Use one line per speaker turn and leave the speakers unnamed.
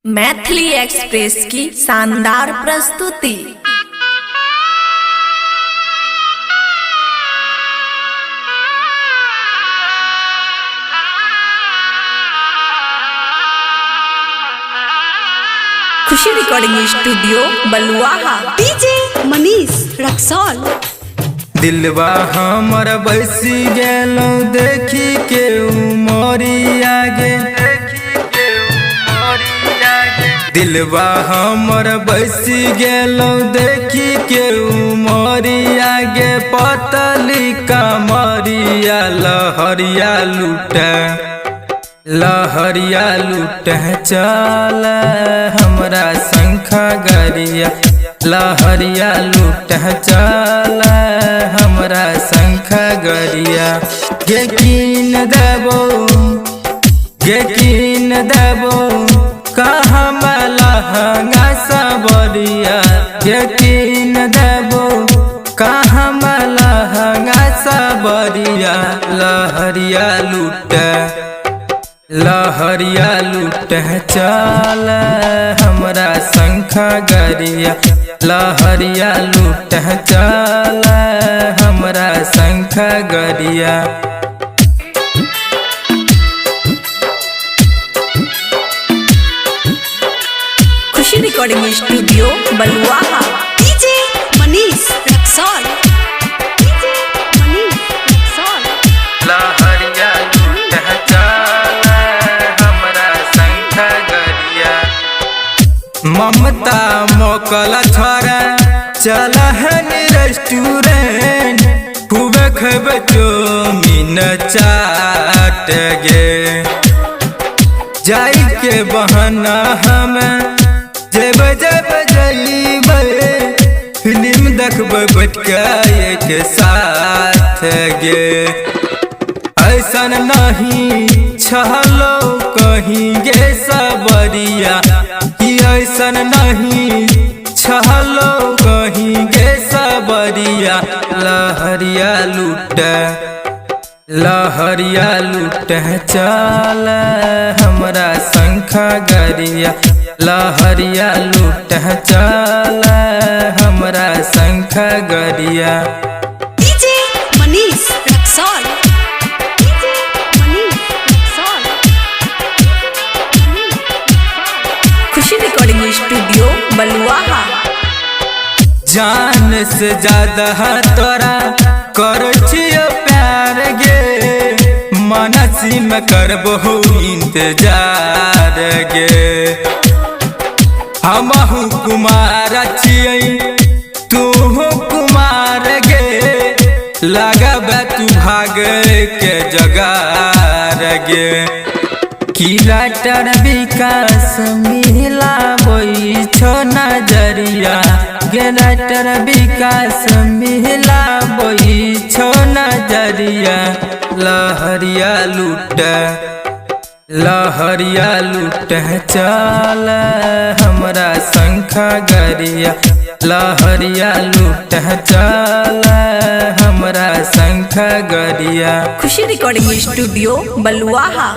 Maithili express की शानदार प्रस्तुति। खुशी रिकॉर्डिंग स्टूडियो बलुआहा।
डीजे मनीष रक्सौल।
दिलवा हमर बसी गेलो देखी के उमरी आगे, दिलवा हमर बसी गेलो देखी के उमरी आगे, पतली कमरिया लहरिया लूटे लहरिया लूटे चल हमरा शंखा गरिया, लहरिया लूटे चल हमरा शंखा गरिया। गे कीन देबो कहाँ लहंगा सबरिया, गे कीन देबो कहाँ लहंगा सबरिया। लहरिया लूटे चल हमरा शंखा गरिया, लहरिया लूटे चल हमरा शंखा गरिया।
खुशी रिकॉर्डिंग स्टूडियो बलुआहा।
डीजे मनीष रक्सौल।
लहरिया लूटे चल हमरा शंखा गरिया। ममता मोकल छोरा चल हन रेस्टोरेंट, खूबे खेबे चौमीन चाट गे, जाई के बहाना हमें जेबे जइबे फिल्म देखबे बैठ के साथ गे। ऐसन नहीं छलो कहीं गे सबरिया, कि ऐसन नहीं छलो कहीं गे सबरिया। लहरिया लूटे चल हमरा शंखा गरिया, लहरिया लूटे चल हमरा शंखा गरिया।
डीजे मनीष रक्सौल।
खुशी रिकॉर्डिंग स्टूडियो बलुआहा।
जान से ज्यादा तोरा कर छियो प्यार गे, मनसी में करबो इंतजार गे। हमहु कुमार छियै तू कुमार गे, लगबे तू भागे के जगार गे। किराटर विकास मिलाबै छो नजरिया, गेराटर विकास मिलाबै छो नजरिया। लहरिया लूटे चल हमरा शंखा गरिया, लहरिया लूटे चल हमरा शंखा गरिया।
खुशी रिकॉर्डिंग स्टूडियो बलुआहा।